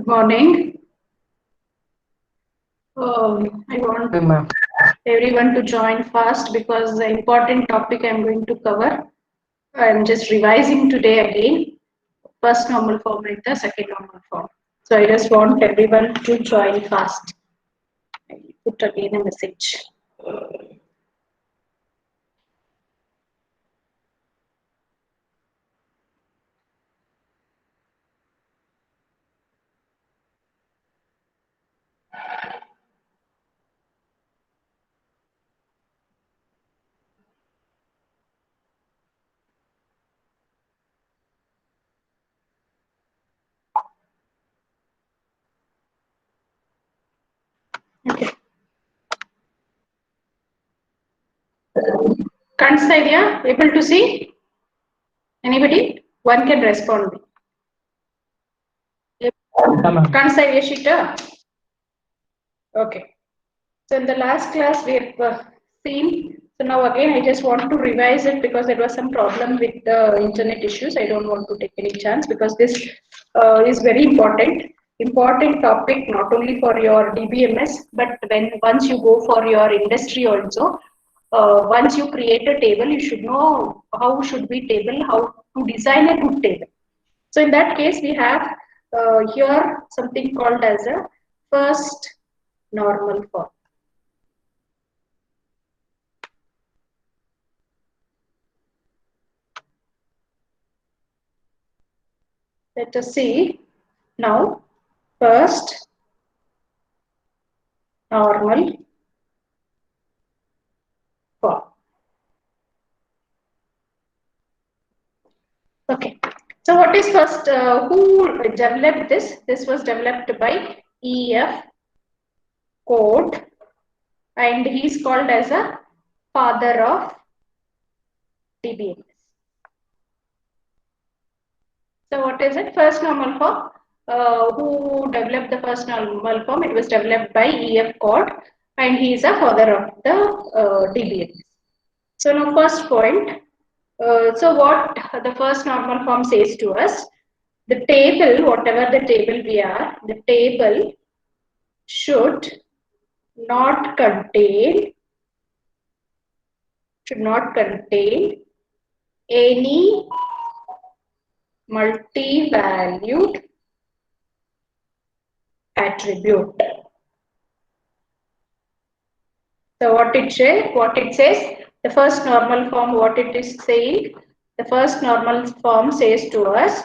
Good morning. I want Okay, ma'am. everyone to join fast because the important topic I'm going to cover. I'm just revising today again, first normal form and the second normal form. So I just want everyone to join fast. I put again a message. Okay. Kanstaidia, able to see? Anybody? One can respond. Yeah, ma'am. Kanstaidia Shita? Okay. So in the last class we have seen, so now again I just want to revise it because there was some problem with the internet issues. I don't want to take any chance because this is very important topic not only for your DBMS but when once you go for your industry also. Once you create a table, you should know how should be table, how to design a good table. So in that case, we have here something called as a first normal form. Let us see now first normal form. Okay. So what is first? Who developed this? This was developed by E.F. Code, and he is called as a father of DBMS. So what is it? First normal form. Who developed the first normal form? It was developed by E.F. Code, and he is a father of the DBMS. So now first point. So what the first normal form says to us, the table, whatever the table we are, the table should not contain, any multi-valued attribute. So what it says, the first normal form, what it is saying, the first normal form says to us,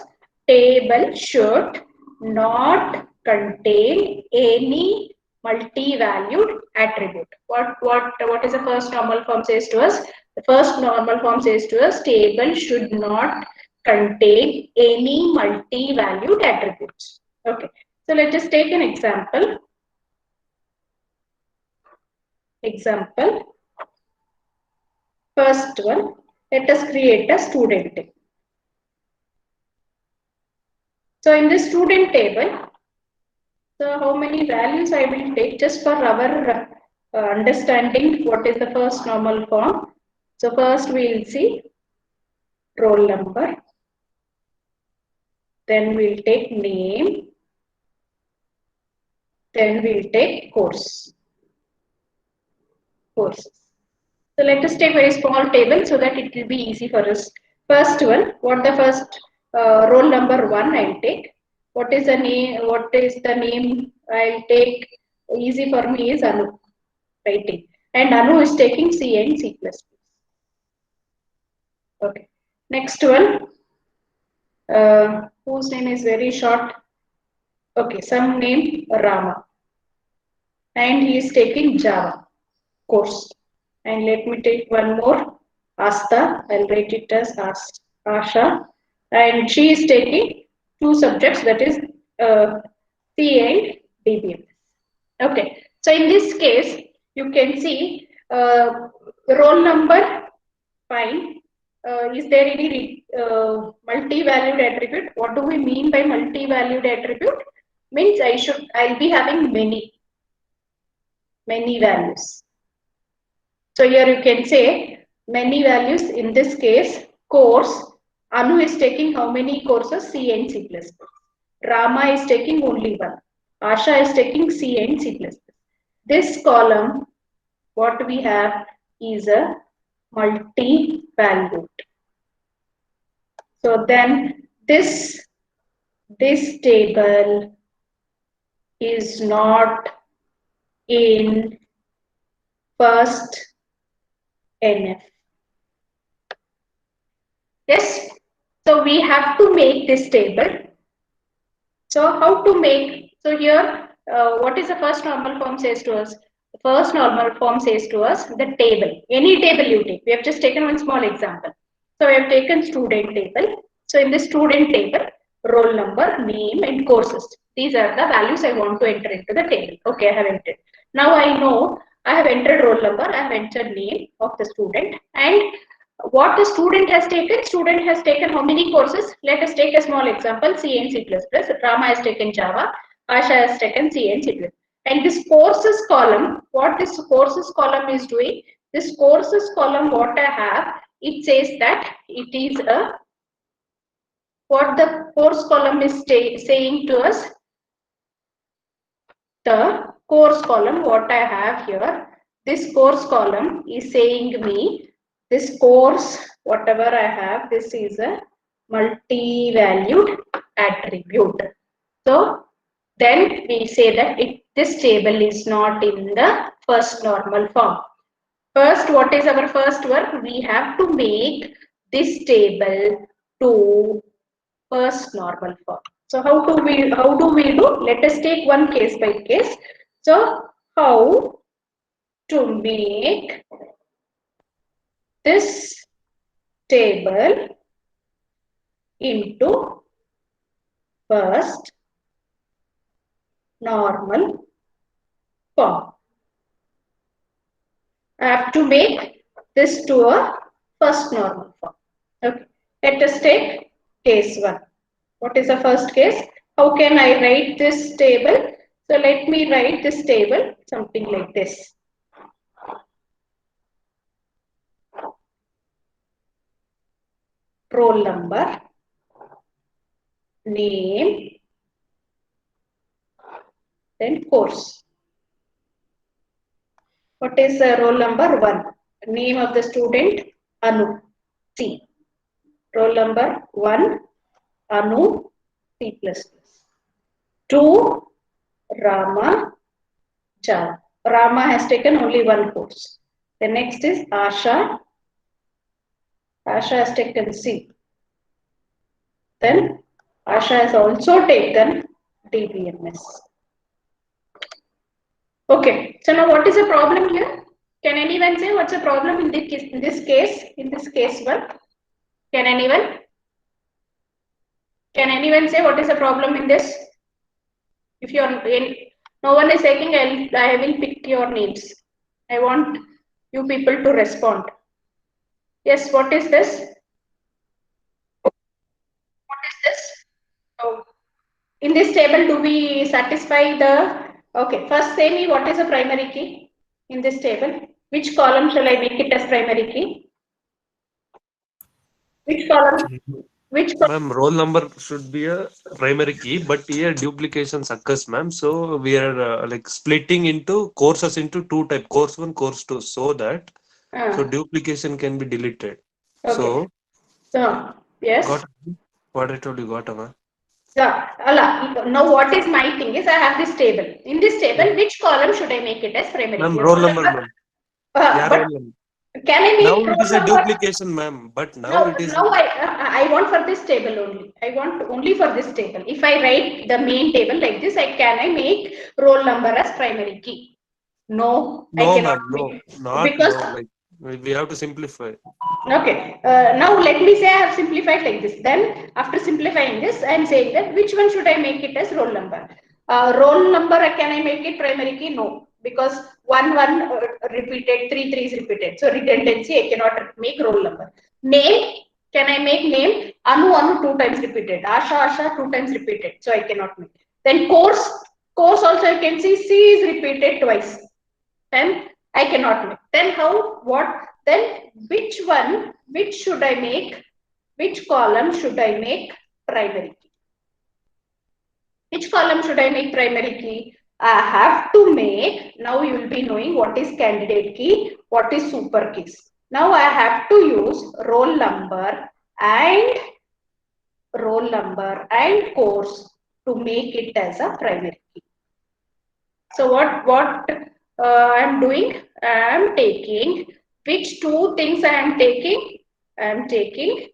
table should not contain any multi-valued attribute. What is the first normal form says to us? The first normal form says to us, table should not contain any multi-valued attributes. Okay. So let us take an example. First one, let us create a student table. So in this student table, so how many values I will take just for our understanding what is the first normal form. So first we will see roll number, then we'll take name, then we'll take courses. So let us take very small table so that it will be easy for us. First one, what the first roll number 1 I'll take. What is the name? I'll take? Easy for me is Anu writing, and Anu is taking C and C++. Okay. Next one, whose name is very short. Okay, some name Rama, and he is taking Java course. And let me take one more, Asta. I'll write it as Asha, and she is taking two subjects, that is C and DBMS. Okay, so in this case, you can see roll number, fine. Is there any multi-valued attribute? What do we mean by multi-valued attribute? Means I'll be having many values. So here you can say many values. In this case, course, Anu is taking how many courses? C and C++. Rama is taking only 1. Asha is taking C and C++. This column, what we have is a multi-valued. So then this table is not in first NF. Yes, so we have to make this table. So how to make? So here, what is the first normal form says to us? The first normal form says to us the table. Any table you take. We have just taken one small example. So we have taken student table. So in the student table, roll number, name, and courses. These are the values I want to enter into the table. Okay, I have entered. Now I know I have entered roll number, I have entered name of the student, and what the student has taken how many courses? Let us take a small example, C and C++. Rama has taken Java, Asha has taken C and C++. And this courses column, what this courses column is doing, this courses column what I have, it says that it is a, what the course column is saying to us, the course column what I have here, this course column is saying me this course whatever I have, this is a multi-valued attribute. So then we say that this table is not in the first normal form. First, what is our first work? We have to make this table to first normal form. So how do we do? Let us take one case by case. So how to make this table into first normal form. I have to make this to a first normal form. Okay. Let us take case 1. What is the first case? How can I write this table? So let me write this table something like this. Roll number, name, then course. What is roll number 1? Name of the student, Anu, C. Roll number 1, Anu, C++. 2, Rama, Java. Rama has taken only 1 course. The next is Asha. Asha has taken C. Then Asha has also taken DBMS. Okay, so now what is the problem here? Can anyone say what's the problem in this case? In this case 1, can anyone? Can anyone say what is the problem in this? If you're in, no one is taking, I will pick your names. I want you people to respond. Yes, what is this? What is this? Oh, in this table, do we satisfy the? Okay, first say me what is a primary key in this table? Which column shall I make it as primary key? Which column? Which column? Ma'am, roll number should be a primary key, but here duplications occurs, ma'am. So we are like splitting into courses into 2 type, course 1, course 2, so that so duplication can be deleted. Okay. So Yes. got what I told you, got ma'am. Yeah, now what is my thing is I have this table. In this table, which column should I make it as primary Ma'am, key? roll Roll number, number. ma'am. Yeah, But roll number. can I Now make it is roll a number? duplication, ma'am. But now Now, it is now I want for this table only. I want only for this table. If I write the main table like this, can I make roll number as primary key? No, I no, cannot ma'am. No, make not because no. Like we have to simplify. okay. Now let me say I have simplified like this. Then after simplifying this, I am saying that which one should I make it as roll number? Roll number, can I make it primary key? No, because 1 repeated, 3 is repeated. So redundancy, I cannot make roll number. Name, can I make name? Anu 2 times repeated. Asha 2 times repeated. So I cannot make. Then course also you can see C is repeated twice. Then I cannot make. Then how? What? Then which should I make? Which column should I make primary key? Which column should I make primary key? I have to make, now you will be knowing what is candidate key, what is super keys. Now I have to use roll number and course to make it as a primary key. So what I am doing? I am taking which two things I am taking? I am taking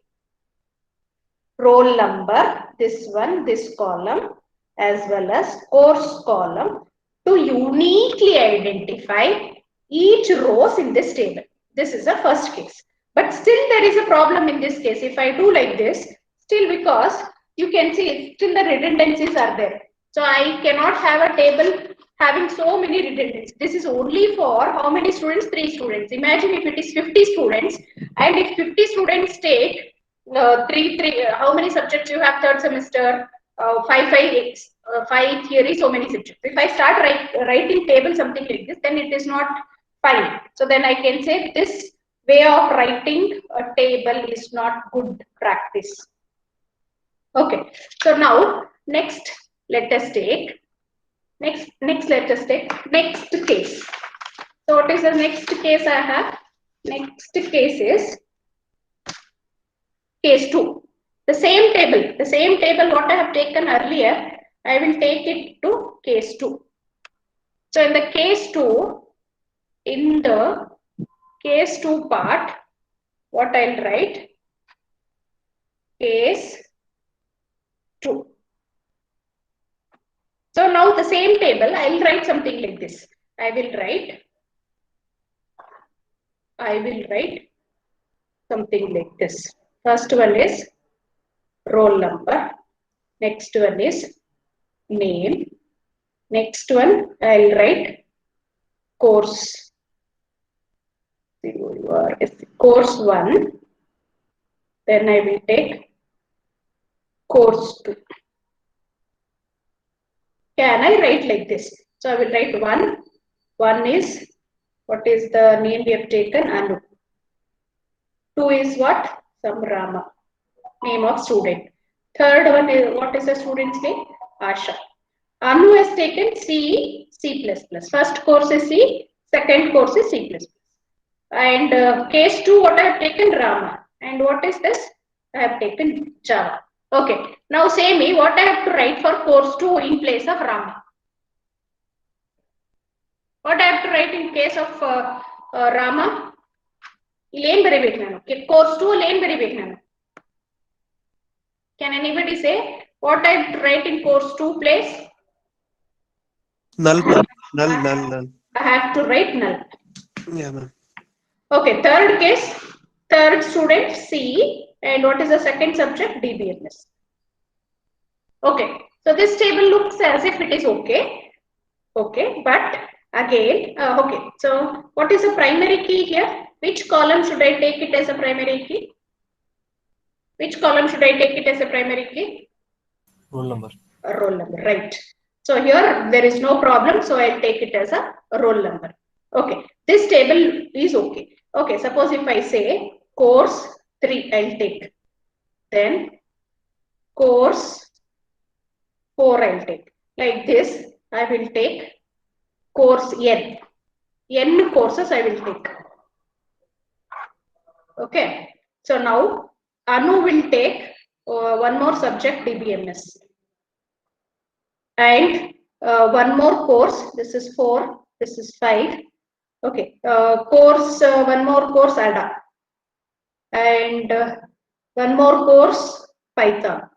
roll number, this one, this column, as well as course column to uniquely identify each rows in this table. This is the first case. But still there is a problem in this case. If I do like this, still because you can see still the redundancies are there. So I cannot have a table having so many redundancies. This is only for how many students? 3 students. Imagine if it is 50 students, and if 50 students take how many subjects you have third semester? Five theory, so many subjects. If I start writing table something like this, then it is not fine. So then I can say this way of writing a table is not good practice. Okay. So now next let us take next case. So what is the next case I have? Next case is case 2. The same table what I have taken earlier, I will take it to case 2. So in the case 2 part, what I'll write? Case 2. So now the same table, I'll write something like this. I will write something like this. First one is roll number. Next one is name. Next one, I'll write course. Course 1. Then I will take course 2. Can I write like this? So I will write 1. 1 is, what is the name we have taken? Anu. 2 is what? Some Rama. Name of student. Third one is, what is the student's name? Asha. Anu has taken C++. First course is C, second course is C++. And case 2, what I have taken? Rama. And what is this? I have taken Java. Okay. Now say me what I have to write for course 2 in place of Rama. What I have to write in case of Rama? Lane bari nanu. Course 2 lane bari nanu. Can anybody say what I have to write in course 2 place? Null. I have to write null. Yeah, ma'am. Okay, third case, third student C, and what is the second subject? DBMS. Okay, so this table looks as if it is okay. Okay, but again, okay, so what is the primary key here? Which column should I take it as a primary key? Which column should I take it as a primary key? Roll number. Roll number, right. So here there is no problem, so I'll take it as a roll number. Okay, this table is okay. Okay, suppose if I say course 3, I'll take. Then course 4, I'll take. Like this, I will take course N. N courses I will take. Okay, so now Anu will take one more subject, DBMS. And one more course, this is 4, this is 5. Okay, one more course ADA, and one more course Python.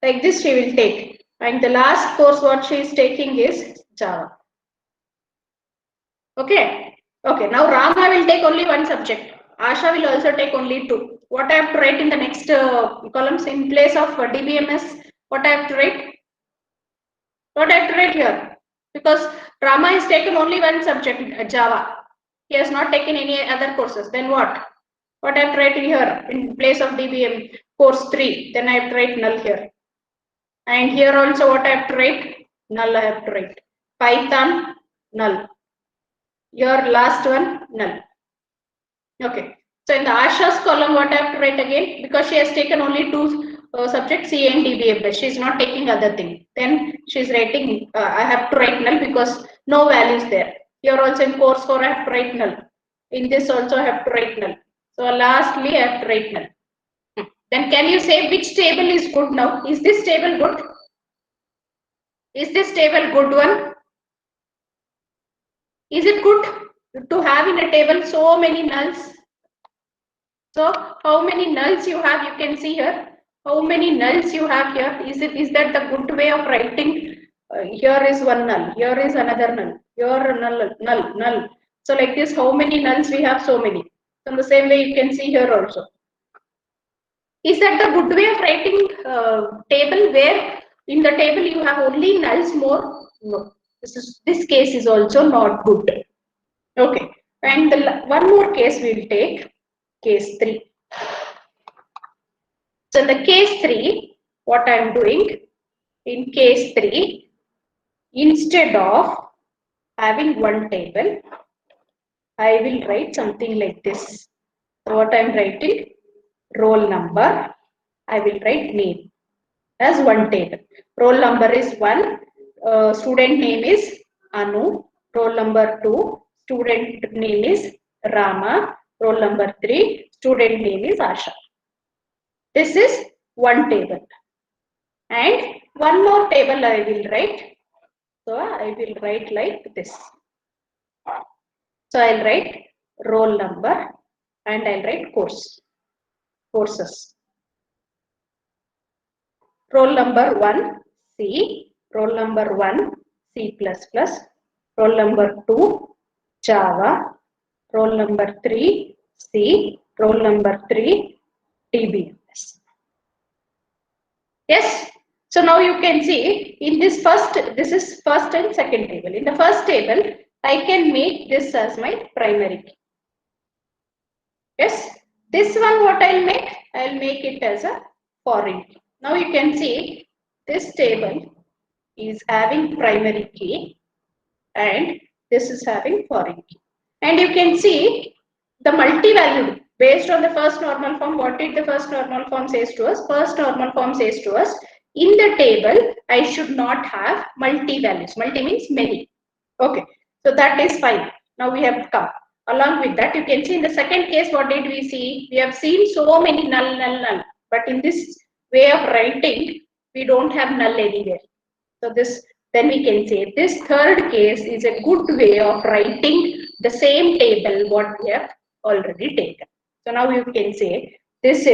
Like this she will take, and the last course what she is taking is Java. Okay, okay. Now Rama will take only one subject. Asha will also take only 2. What I have to write in the next columns in place of DBMS? What I have to write? What I have to write here? Because Rama has taken only one subject, Java. He has not taken any other courses. Then what? What I have to write here in place of DBM course 3? Then I have to write null here. And here also what I have to write? Null I have to write. Python, null. Your last one, null. Okay. So in the Asha's column, what I have to write again? Because she has taken only 2 subject C and DBFS. She is not taking other thing. Then she is writing, I have to write null because no values there. Here also in course 4 I have to write null. In this also I have to write null. So lastly I have to write null. Then can you say which table is good now? Is this table good? Is this table good one? Is it good to have in a table so many nulls? So how many nulls you have? You can see here. How many nulls you have here? Is that the good way of writing? Here is one null. Here is another null. Here null. So like this, how many nulls we have? So many. So in the same way, you can see here also. Is that the good way of writing table where in the table you have only nulls more? No. This case is also not good. Okay. And one more case we will take. Case 3. So in the case 3, what I am doing in case 3, instead of having one table, I will write something like this. So what I am writing, roll number, I will write name as one table. Roll number is 1, student name is Anu, roll number 2, student name is Rama, roll number 3, student name is Asha. This is one table. And one more table I will write. So I will write like this. So I'll write roll number and I'll write courses. Roll number 1 C, roll number 1 C++, roll number 2 Java, roll number 3 C, roll number 3 DBMS. Yes. So now you can see in this is first and second table. In the first table, I can make this as my primary key. Yes. This one what I'll make it as a foreign key. Now you can see this table is having primary key and this is having foreign key. And you can see the multi-valued based on the first normal form. What did the first normal form says to us? First normal form says to us, in the table, I should not have multi-values. Multi means many. Okay, so that is fine. Now we have come. Along with that, you can see in the second case, what did we see? We have seen so many null. But in this way of writing, we don't have null anywhere. So then we can say this third case is a good way of writing the same table what we have already taken. So now you can say this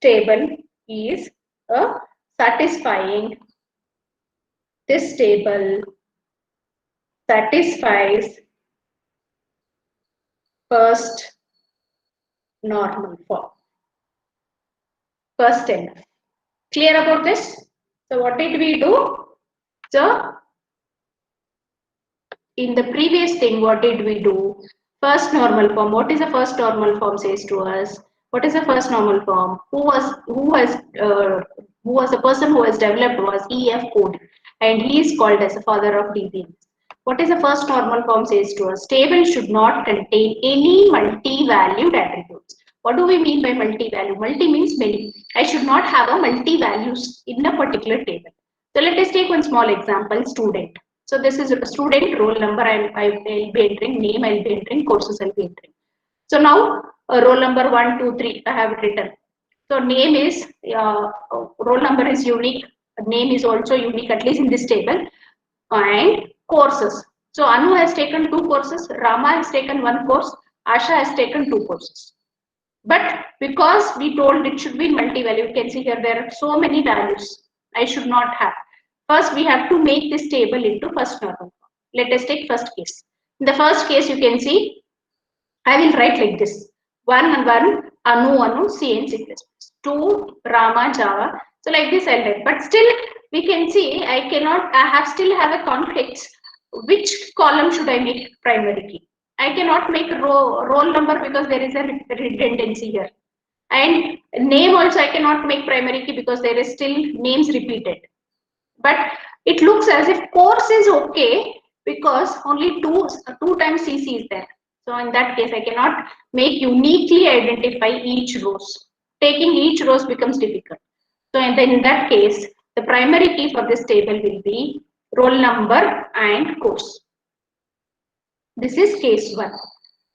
table is satisfying. This table satisfies first normal form. First enough. Clear about this? So what did we do? So in the previous thing, what did we do? First normal form. What is the first normal form says to us? What is the first normal form? Who was the person who has developed was E.F. Cody, and he is called as the father of DBMS. What is the first normal form says to us? Table should not contain any multi-valued attributes. What do we mean by multi-value? Multi means many. I should not have a multi-values in a particular table. So let us take one small example, student. So this is a student, roll number, I will be entering, name I will be entering, courses I will be entering. So now roll number 1, 2, 3 I have written. So name is, roll number is unique, name is also unique, at least in this table. And courses. So Anu has taken 2 courses, Rama has taken 1 course, Asha has taken 2 courses. But because we told it should be multi-value, you can see here there are so many values I should not have. First, we have to make this table into first normal form. Let us take first case. In the first case, you can see I will write like this: 1 Anu C and C++, 2 Rama Java. So like this I'll write. But still, we can see I still have a conflict. Which column should I make primary key? I cannot make roll number because there is a redundancy here. And name also I cannot make primary key because there is still names repeated. But it looks as if course is okay because only two times CC is there. So in that case, I cannot make uniquely identify each rows. taking each rows becomes difficult. So in that case, the primary key for this table will be roll number and course. This is case 1.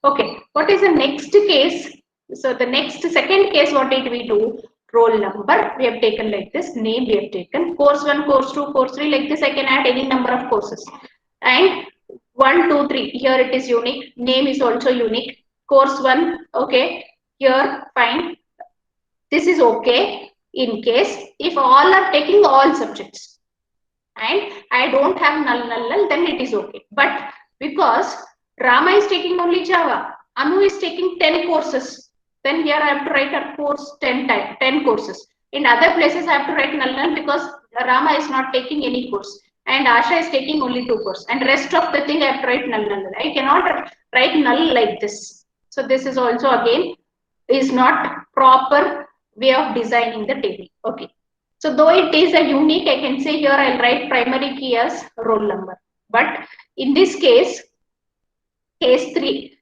Okay, what is the next case? So the second case, what did we do? Roll number we have taken like this, name we have taken, course 1, course 2, course 3, like this I can add any number of courses. And 1, 2, 3, here it is unique, name is also unique, course 1, okay, here fine. This is okay in case if all are taking all subjects and I don't have null, then it is okay. But because Rama is taking only Java, Anu is taking 10 courses, then here I have to write a course 10 courses. In other places I have to write null because Rama is not taking any course and Asha is taking only 2 courses and rest of the thing I have to write null. I cannot write null like this. So this is also again is not proper way of designing the table. Okay. So though it is a unique, I can say here I'll write primary key as roll number. But in this case 3,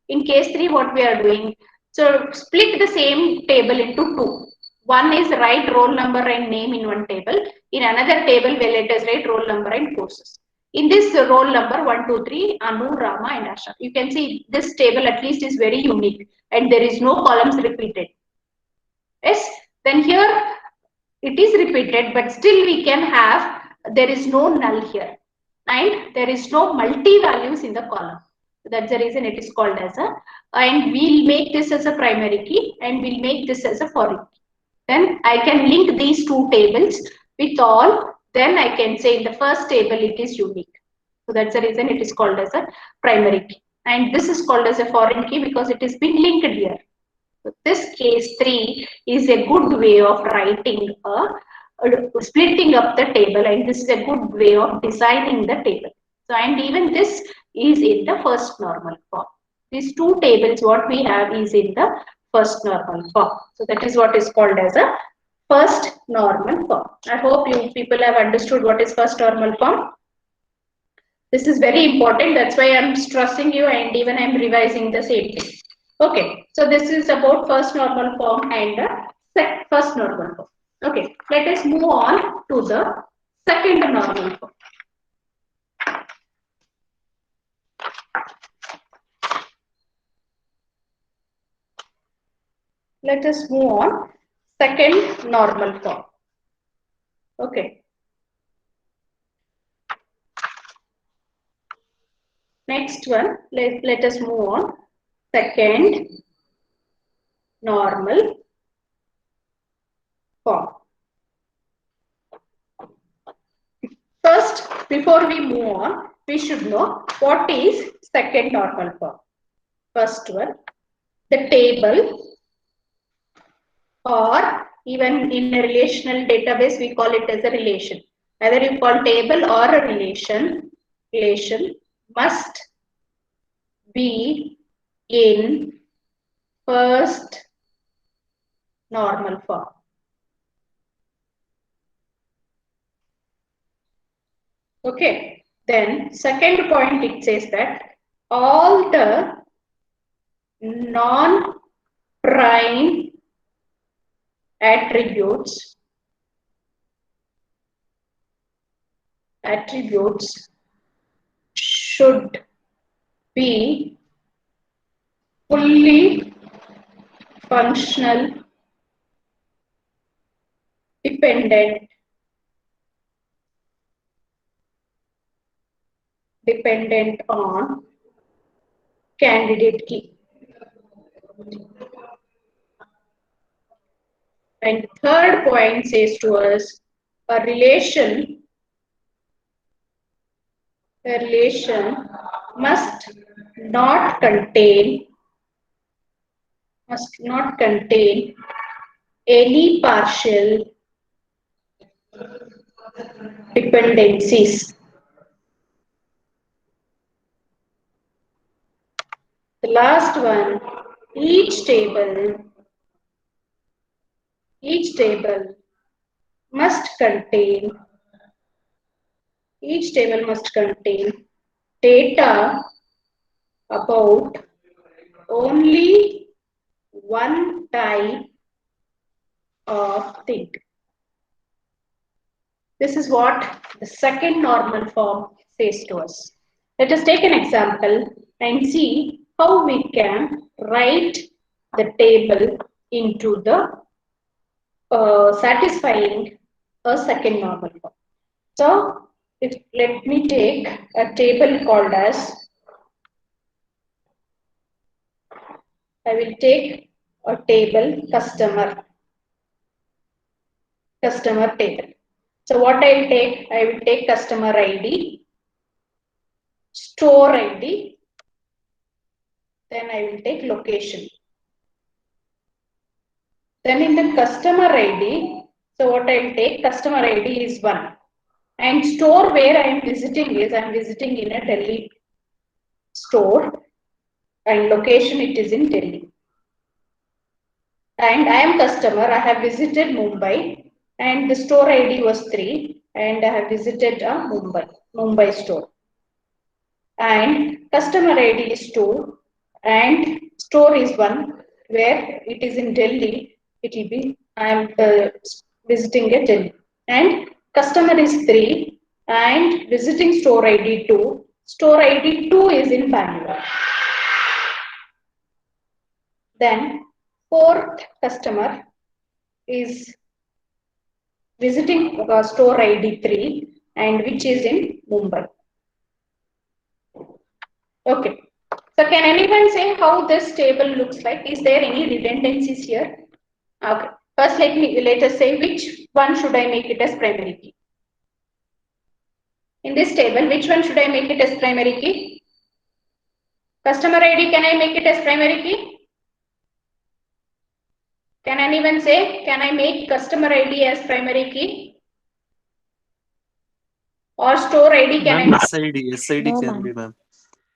what we are doing? So split the same table into 2. One is write roll number and name in one table. In another table, well, let us write roll number and courses. In this roll number 1, 2, 3, Anu, Rama and Asha. You can see this table at least is very unique and there is no columns repeated. Yes, then here it is repeated, but still we can have, there is no null here and there is no multi values in the column. That's the reason it is called as a, and we'll make this as a primary key and we'll make this as a foreign key. Then I can link these 2 tables with all, then I can say in the first table it is unique. So that's the reason it is called as a primary key. And this is called as a foreign key because it is being linked here. So this case 3 is a good way of writing splitting up the table, and this is a good way of designing the table. So and even this is in the first normal form. These 2 tables what we have is in the first normal form. So that is what is called as a first normal form. I hope you people have understood what is first normal form. This is very important. That's why I'm stressing you and even I'm revising the same thing. Okay, so this is about first normal form and first normal form. Okay, let us move on to the second normal form. Let us move on second normal form. Okay. Next one, let us move on second normal form. First, before we move on, we should know what is second normal form. First one, the table, or even in a relational database, we call it as a relation. Either you call table or a relation must be in first normal form. Okay, then second point it says that all the non-prime attributes should be fully functional dependent on candidate key. And third point says to us a relation must not contain any partial dependencies. The last one, each table must contain data about only one type thing. This is what the second normal form says to us. Let us take an example and see how we can write the table into the satisfying a second normal form. So, let me take a table called as, I will take a table customer table. So what I will take customer ID, store ID, then I will take location. Then in the customer ID, so what I will take customer ID is 1. And store where I am visiting is, I am visiting in a Delhi store, and location it is in Delhi. And I am customer, I have visited Mumbai, and the store ID was 3, and I have visited a Mumbai store. And customer ID is 2, and store is 1, where it is in Delhi, it will be, I am visiting a Delhi. And customer is 3, and visiting store ID 2, store ID 2 is in Bangalore. Then fourth customer is visiting store ID 3, and which is in Mumbai. Okay. So can anyone say how this table looks like? Is there any redundancies here? Okay. First, let us say which one should I make it as primary key. In this table, which one should I make it as primary key? Customer ID, can I make it as primary key? Can anyone say, can I make customer ID as primary key? Or store ID, can I? SID No, can ma'am. be, ma'am.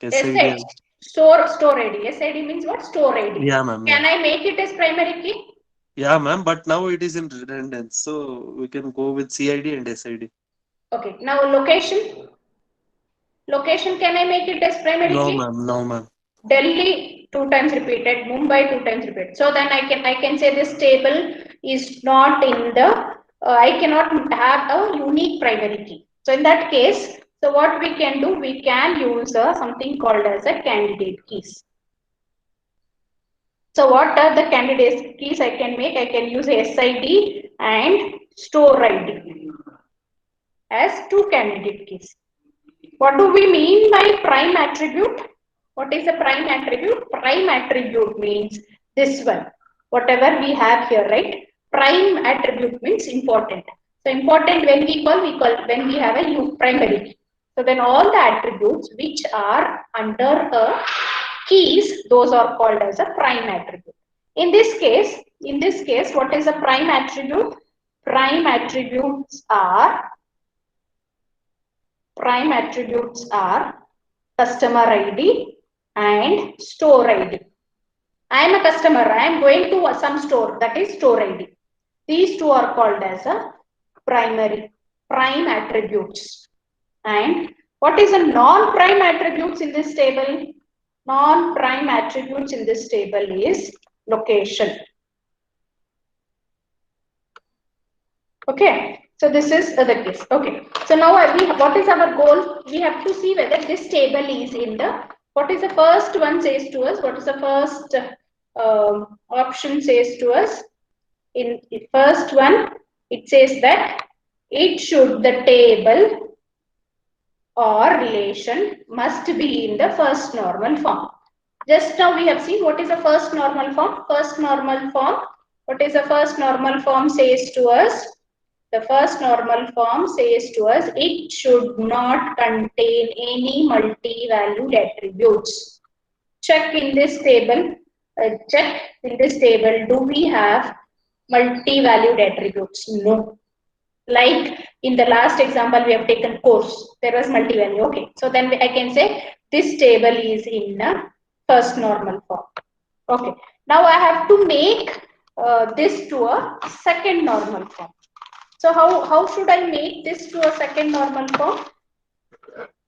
SID. Store ID. SID means what? Store ID. Yeah, ma'am. Can I make it as primary key? Yeah, ma'am, but now it is in redundance, so we can go with CID and SID. Okay. Now location. Location, can I make it as primary key? No, ma'am. Delhi 2 times repeated, Mumbai 2 times repeated. So then I can say this table is not in the. I cannot have a unique primary key. So in that case, so what we can do, we can use something called as a candidate keys. So what are the candidate keys I can make? I can use SID and store ID as 2 candidate keys. What do we mean by prime attribute? What is a prime attribute? Prime attribute means this one. Whatever we have here, right? Prime attribute means important. So important when we call when we have a primary key. So then all the attributes which are under a keys, those are called as a prime attribute. In this case, what is a prime attribute? Prime attributes are customer ID and store ID. I am a customer, I am going to some store, that is store ID. These two are called as a prime attributes. And what is a non-prime attributes in this table? Non-prime attributes in this table is location. Okay. So this is the case. Okay. So now what is our goal? We have to see whether this table is in the, what is the first one says to us? What is the first option says to us? In the first one, it says that the table or relation must be in the first normal form. Just now we have seen what is the first normal form. First normal form. What is the first normal form says to us? The first normal form says to us, it should not contain any multi-valued attributes. Check in this table. Do we have multi-valued attributes? No. Like in the last example, we have taken course. There was multi-value. Okay. So then I can say this table is in the first normal form. Okay. Now I have to make this to a second normal form. So how should I make this to a second normal form?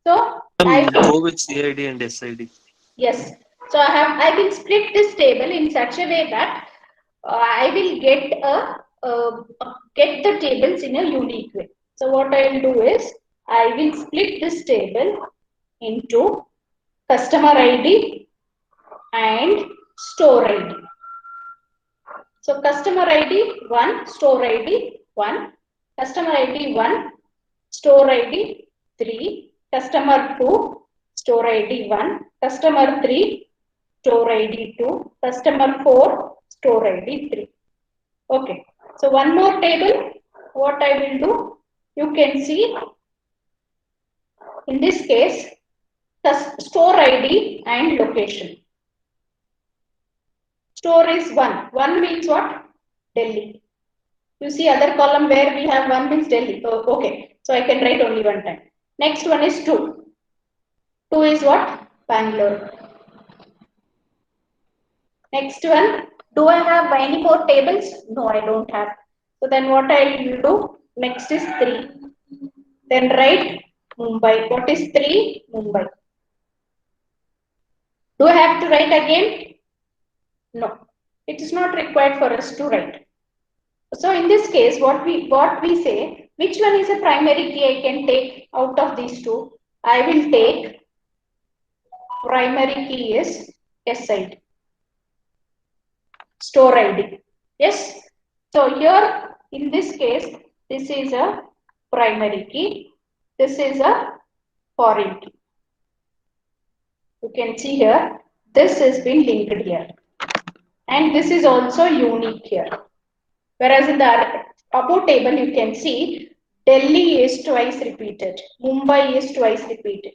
So I go with CID and SID. Yes. So I will split this table in such a way that I will get a get the tables in a unique way. So what I will do is I will split this table into customer ID and store ID. So customer ID 1, store ID 1, customer ID 1, store ID 3, customer 2, store ID 1, customer 3, store ID 2, customer 4, store ID 3. Okay, so one more table, what I will do, you can see in this case, store ID and location. Store is 1. 1 means what? Delhi. You see other column where we have 1 means Delhi. Oh, okay. So I can write only one time. Next one is 2. 2 is what? Bangalore. Next one. Do I have any more tables? No, I don't have. So then what I will do? Next is 3. Then write Mumbai. What is 3? Mumbai. Do I have to write again? No. It is not required for us to write. So in this case, what we say, which one is a primary key I can take out of these two? I will take primary key is SID, store ID. Yes. So here in this case, this is a primary key. This is a foreign key. You can see here, this has been linked here. And this is also unique here. Whereas in the above table, you can see Delhi is twice repeated. Mumbai is twice repeated.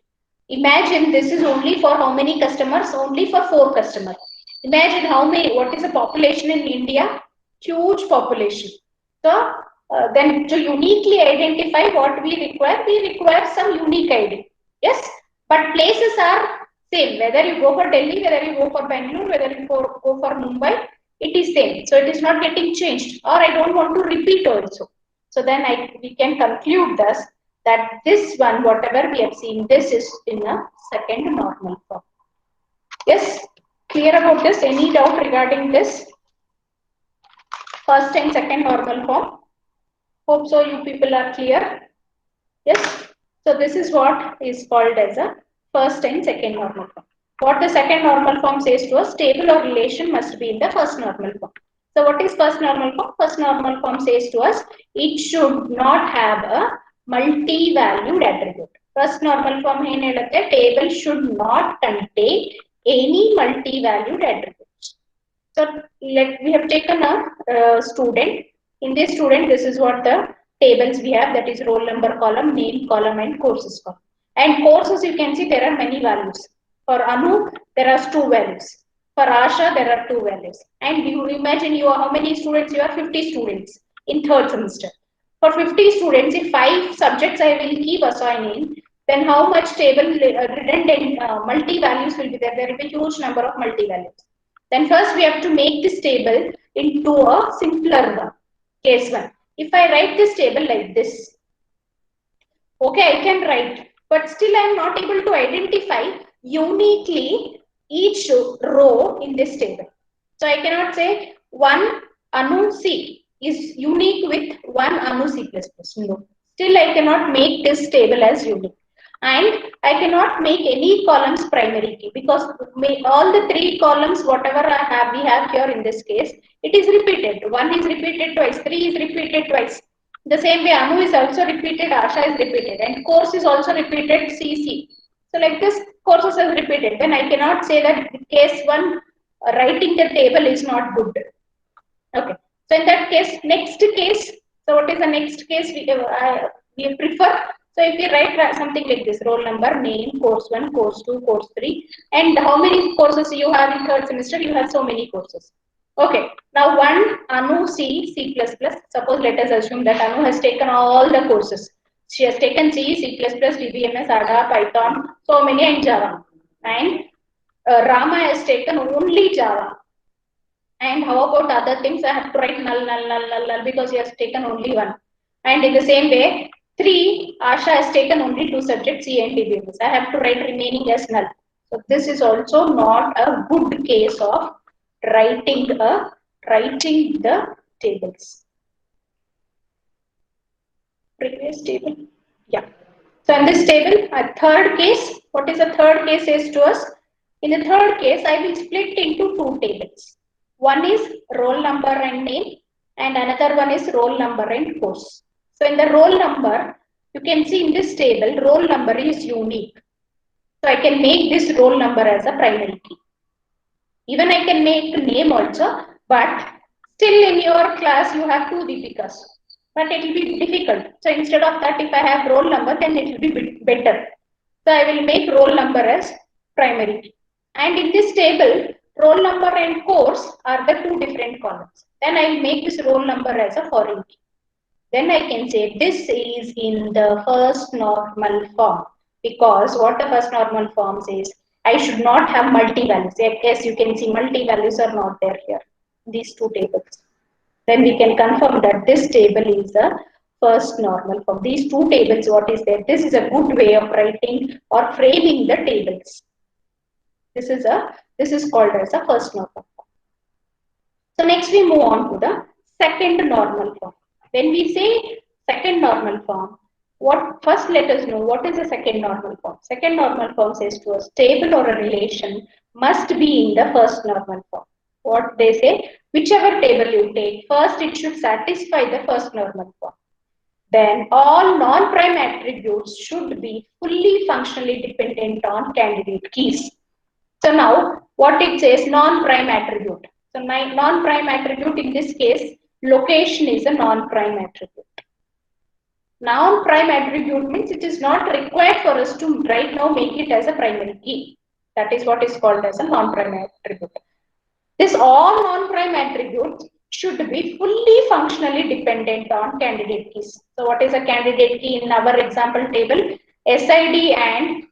Imagine this is only for how many customers? Only for 4 customers. Imagine what is the population in India? Huge population. So then to uniquely identify what we require some unique ID. Yes, but places are same. Whether you go for Delhi, whether you go for Bangalore, whether you go for Mumbai, it is same. So it is not getting changed, or I don't want to repeat also. So then we can conclude thus that this one, whatever we have seen, this is in a second normal form. Yes, clear about this? Any doubt regarding this? First and second normal form. Hope so you people are clear. Yes. So this is what is called as a first and second normal form. What the second normal form says to us, table or relation must be in the first normal form. So what is first normal form? First normal form says to us, it should not have a multi-valued attribute. First normal form table should not contain any multi-valued attributes. So we have taken a student. In this student, this is what the tables we have, that is roll number column, name column, and courses column. And courses, you can see there are many values. For Anu, there are 2 values. For Asha, there are 2 values. And you imagine how many students? You are 50 students in 3rd semester. For 50 students, if 5 subjects I will keep assigning, then how much table redundant multi-values will be there? There will be a huge number of multi-values. Then first we have to make this table into a simpler one. Case 1. If I write this table like this, okay, I can write, but still I am not able to identify uniquely each row in this table. So I cannot say 1 Anu C is unique with 1 Anu C++. No. Still I cannot make this table as unique. And I cannot make any columns primary key, because all the 3 columns, whatever we have here in this case, it is repeated. 1 is repeated twice, 3 is repeated twice. The same way Anu is also repeated, Asha is repeated, and course is also repeated, CC. So like this, courses is repeated. Then I cannot say that case 1 writing the table is not good. Okay. So in that case, next case. So what is the next case we prefer? So if we write something like this, roll number, name, course 1, course 2, course 3, and how many courses you have in 3rd semester? You have so many courses. Okay. Now 1 Anu C++. Suppose let us assume that Anu has taken all the courses. She has taken C, C++, DBMS, ADA, Python, so many, and Java. And Rama has taken only Java. And how about other things? I have to write null, because he has taken only 1. And in the same way, 3, Asha has taken only 2 subjects, C and DBMS. I have to write remaining as null. So this is also not a good case of writing the tables. previous table. Yeah. So in this table, a third case, what is the third case says to us? In the third case, I will split into two tables. One is roll number and name, and another one is roll number and course. So in the roll number, you can see in this table, roll number is unique. So I can make this roll number as a primary key. Even I can make name also, but still in your class you have two Deepikas. But it will be difficult. So instead of that, if I have roll number, then it will be better. So I will make roll number as primary key. And in this table, roll number and course are the two different columns. Then I will make this roll number as a foreign key. Then I can say this is in the first normal form, because what the first normal form says, I should not have multi-values. Yes, you can see multi-values are not there here, these two tables. Then we can confirm that this table is the first normal form. These two tables, what is there? This is a good way of writing or framing the tables. This is called as a first normal form. So next we move on to the second normal form. When we say second normal form, first let us know what is the second normal form. Second normal form says to us table or a relation must be in the first normal form. What they say, whichever table you take, first it should satisfy the first normal form. Then all non-prime attributes should be fully functionally dependent on candidate keys. So now what it says, non-prime attribute. So non-prime attribute in this case, location is a non-prime attribute. Non-prime attribute means it is not required for us to right now make it as a primary key. That is what is called as a non-prime attribute. This all non-prime attributes should be fully functionally dependent on candidate keys. So what is a candidate key in our example table? SID and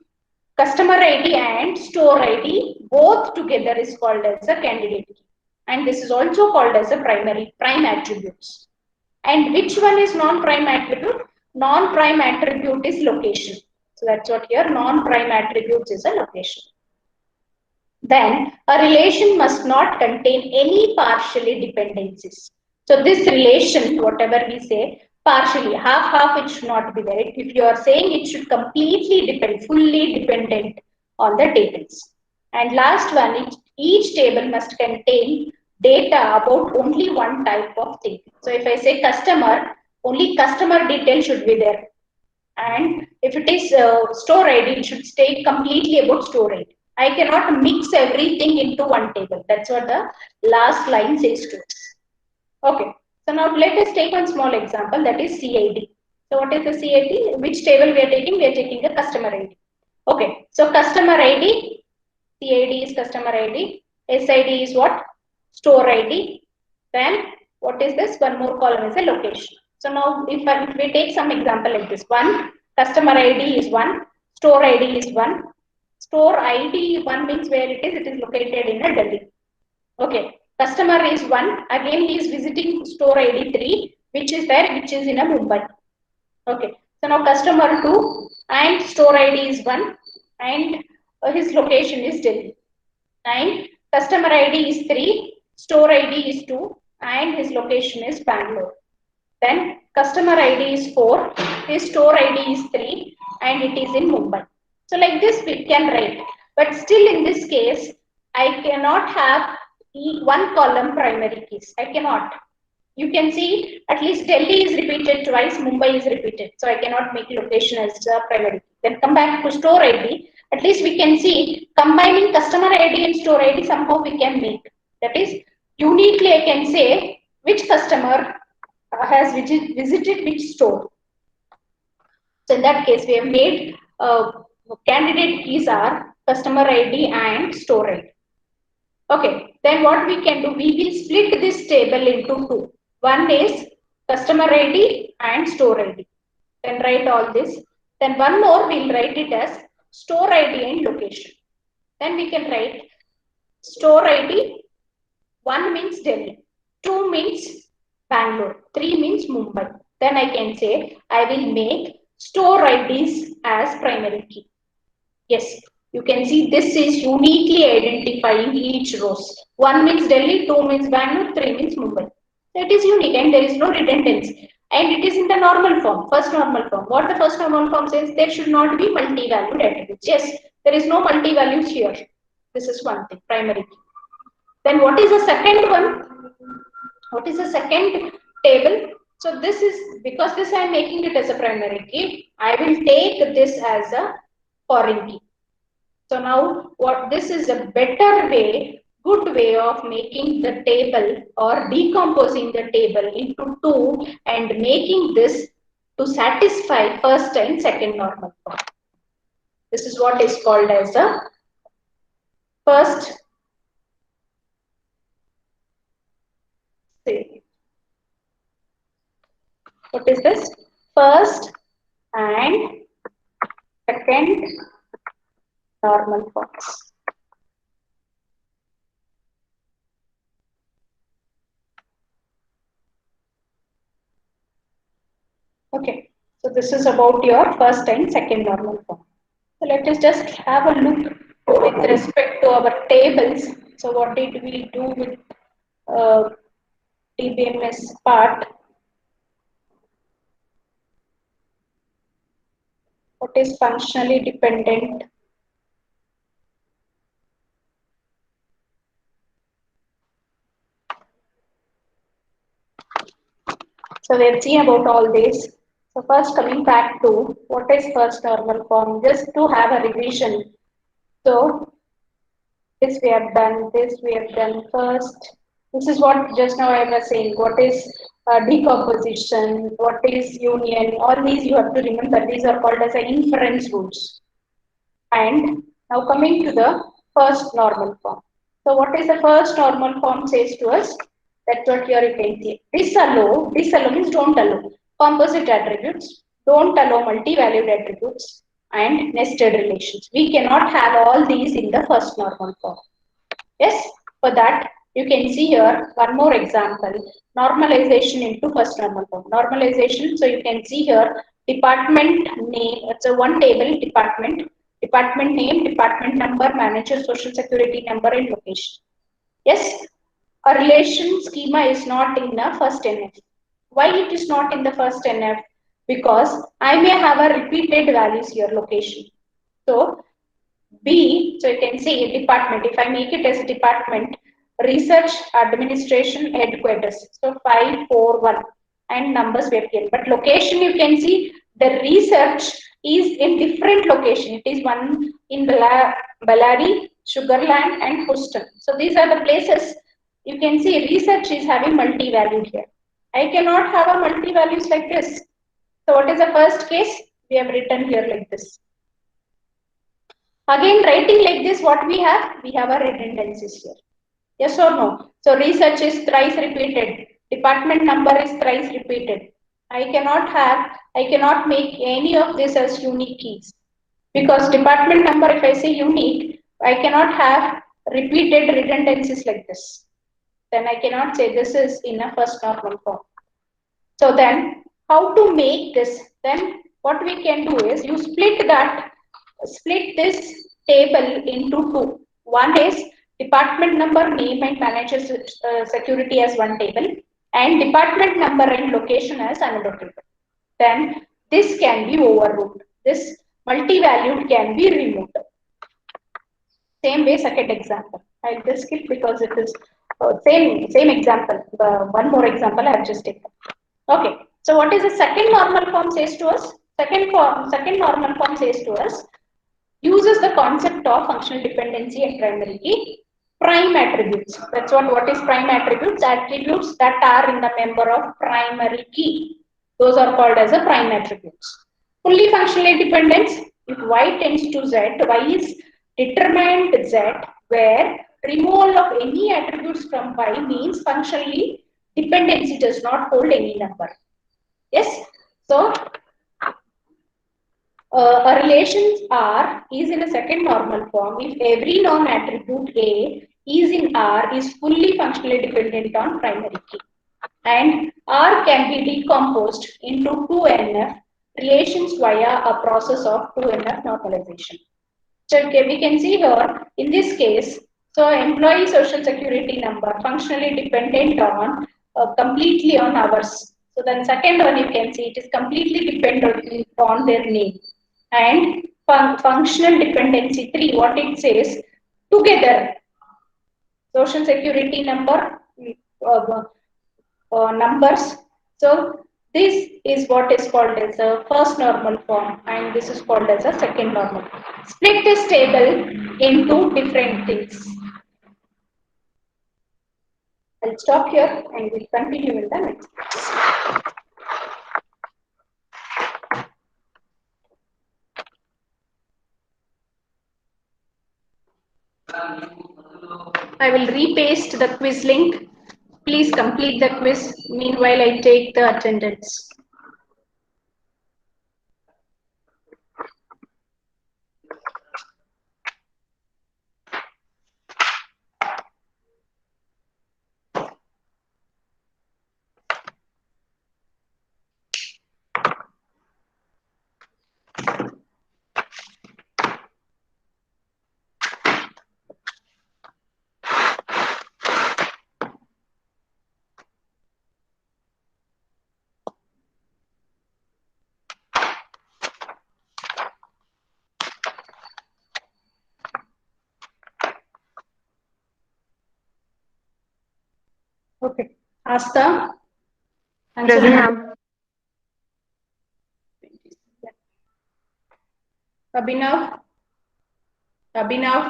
customer ID and store ID both together is called as a candidate key. And this is also called as a prime attributes. And which one is non-prime attribute? Non-prime attribute is location. So that's what here non-prime attributes is a location. Then a relation must not contain any partially dependencies. So this relation, whatever we say, partially, half it should not be there. If you are saying it should completely depend, fully dependent on the tables. And last one, each table must contain data about only one type of thing. So if I say customer, only customer detail should be there. And if it is store ID, it should stay completely about store ID. I cannot mix everything into one table. That's what the last line says to us. Okay. So now let us take one small example, that is CID. So what is the CID? Which table we are taking? We are taking the customer ID. Okay. So customer ID, CID is customer ID. SID is what? Store ID. Then what is this? One more column is a location. So now if we take some example like this, one customer ID is one, store ID is one. Store ID 1 means where it is located in a Delhi. Okay, customer is 1, again he is visiting store ID 3, which is in a Mumbai. Okay, so now customer 2 and store ID is 1 and his location is Delhi. And customer ID is 3, store ID is 2 and his location is Bangalore. Then customer ID is 4, his store ID is 3 and it is in Mumbai. So like this we can write, but still in this case, I cannot have one column primary keys. I cannot. You can see at least Delhi is repeated twice, Mumbai is repeated. So I cannot make location as a primary key. Then come back to store ID. At least we can see combining customer ID and store ID somehow we can make. That is uniquely I can say which customer has visited which store. So in that case we have made candidate keys are customer ID and store ID. Okay, then what we can do, we will split this table into two. One is customer ID and store ID. Then write all this. Then one more we'll write it as store ID and location. Then we can write store ID, 1 means Delhi, 2 means Bangalore, 3 means Mumbai. Then I can say I will make store IDs as primary key. Yes, you can see this is uniquely identifying each rows. 1 means Delhi, 2 means Bangalore, 3 means Mumbai. That is unique and there is no redundancy. and it is in the normal form, first normal form. What the first normal form says, there should not be multi-valued attributes. Yes, there is no multi-values here. This is one thing, primary key. Then what is the second one? What is the second table? So this is, because this I am making it as a primary key, I will take this as a foreign key. So now what this is a better way, good way of making the table or decomposing the table into two and making this to satisfy first and second normal form. This is what is called as the first. What is this? First and second normal forms. Okay, so this is about your first and second normal form. So let us just have a look with respect to our tables. So what did we do with DBMS part? What is functionally dependent? So we'll see about all this. So first coming back to what is first normal form, just to have a revision. So this we have done, this we have done first. This is what just now I was saying. What is decomposition? What is union? All these you have to remember. These are called as inference rules. And now coming to the first normal form. So what is the first normal form says to us? That's what here you can see. Disallow means don't allow. Composite attributes, don't allow multi-valued attributes, and nested relations. We cannot have all these in the first normal form. Yes, for that you can see here one more example. Normalization into first normal form. Normalization, so you can see here department name, it's a one table department name, department number, manager, social security number, and location. Yes, a relation schema is not in the first NF. Why it is not in the first NF? Because I may have a repeated values here, location. So B, so you can see department, if I make it as a department, research administration headquarters. So 541 and numbers we have given. But location you can see the research is in different location. It is one in Bellary, Sugarland and Houston. So these are the places you can see research is having multi-value here. I cannot have a multi-values like this. So what is the first case? We have written here like this. Again, writing like this, what we have? We have a redundancies here. Yes or no? So research is thrice repeated. Department number is thrice repeated. I cannot make any of this as unique keys. Because department number, if I say unique, I cannot have repeated redundancies like this. Then I cannot say this is in a first normal form. So then, how to make this? Then what we can do is you split this table into two. One is department number, name and manager security as one table, and department number and location as another table. Then this can be overruled. This multi-valued can be removed. Same way, second example. I'll just skip because it is same example. One more example I have just taken. Okay. So what is the second normal form says to us? Second normal form says to us, uses the concept of functional dependency and primary key. Prime attributes. That's what is prime attributes? Attributes that are in the member of primary key. Those are called as a prime attributes. Fully functionally dependent. If y tends to z, y is determined z, where removal of any attributes from y means functionally dependency does not hold any number. Yes. So a relation R is in a second normal form if every non-attribute A is in R is fully functionally dependent on primary key. And R can be decomposed into 2NF relations via a process of 2NF normalization. So we can see here, in this case, so employee social security number functionally dependent on completely on hours. So then second one you can see it is completely dependent on their name. And functional dependency 3, what it says, together. Social security number, numbers. So this is what is called as a first normal form, and this is called as a second normal. Split this table into different things. I'll stop here and we'll continue in the next class. I will repaste the quiz link. Please complete the quiz. Meanwhile, I take the attendance. Okay. Asta? Present, ma'am. Abhinav? Abhinav?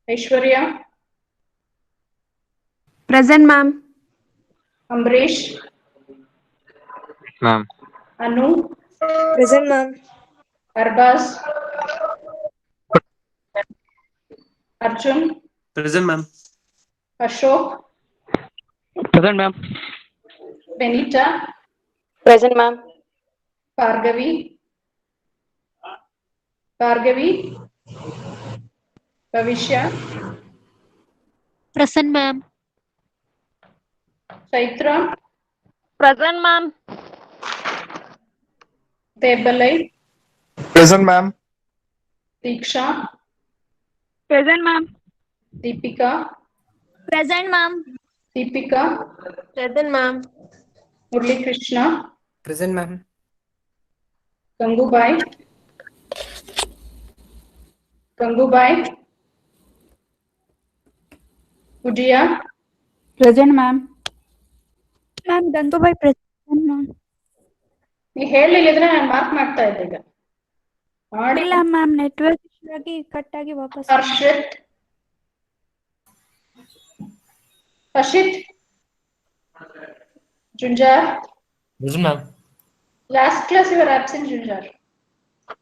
Aishwarya? Present, ma'am. Amresh? Ma'am. Anu? Present, ma'am. Arbaz? Arjun? Present, ma'am. Ashok? Present, ma'am. Benita? Present, ma'am. Bhargavi? Bhargavi? Bhavishya? Present, ma'am. Chaitra? Present, ma'am. Debalai? Present, ma'am. Diksha? Present, ma'am. Deepika? Present, ma'am. Deepika? Present, ma'am. Murli Krishna? Present, ma'am. Gangubai? Gangubai? Udia? Present, ma'am. Ma'am, Gangubai present, ma'am. ನೀ ಹೇಳಲಿಲ್ಲದ್ರೆ ನಾನು mark ಮಾಡ್ತಾ ಇದ್ದೆ ಈಗ ಮಾಡಿ. ಇಲ್ಲ ma'am, network issue ಆಗಿ cut ಆಗಿ ವಾಪಸ್. Harshit? Harshit? Junjar? Present, ma'am. Last class you were absent, Junjar.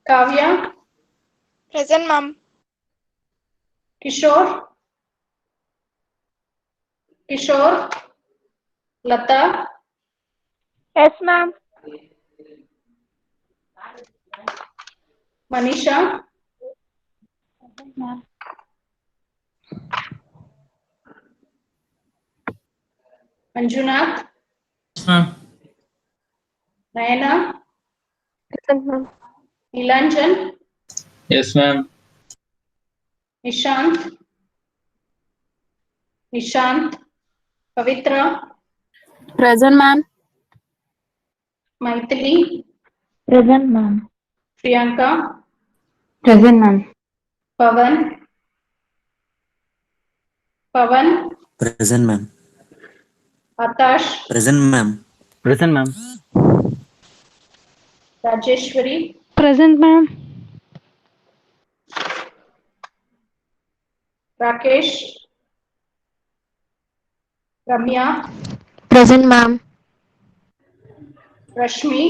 Kavya? Present, ma'am. Kishore? Kishore? Lata? Yes, ma'am. Manisha? Ma'am. Manjunath? Yes, ma'am. Nayana? Present, ma'am. Nilanjan? Yes, ma'am. Nishant? Nishant? Pavitra? Present, ma'am. Maithili? Present, ma'am. Priyanka? Present, ma'am. Pavan? Pavan? Present, ma'am. Atash? Present, ma'am. Present, ma'am. Rajeshwari? Present, ma'am. Rakesh? Ramya? Present, ma'am. Rashmi?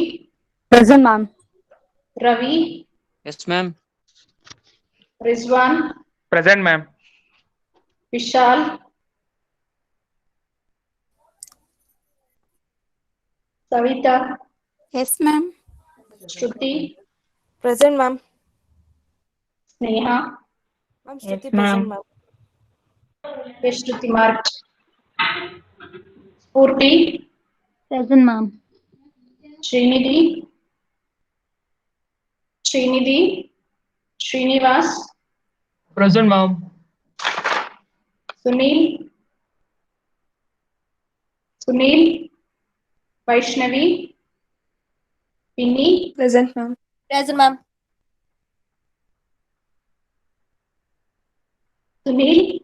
Present, ma'am. Ravi? Yes, ma'am. Rizwan? Present, ma'am. Vishal? Savita? Yes, ma'am. Shruti? Present, ma'am. Sneha? Ma'am, Shruti present, ma'am. Yes, Shruti marked. Spurti? Present, ma'am. Srinidhi? Srinidhi? Srinivas? Present, ma'am. Sunil? Sunil, Vaishnavi, Vinny, Present, ma'am. Present, ma'am. Sunil,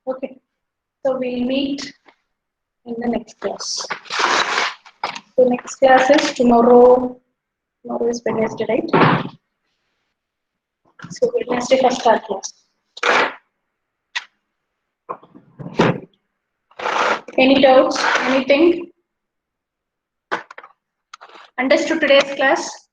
okay. So we'll meet in the next class. So next class is tomorrow. Tomorrow is Wednesday, right? So Wednesday first start class. Any doubts? Anything? Understood today's class?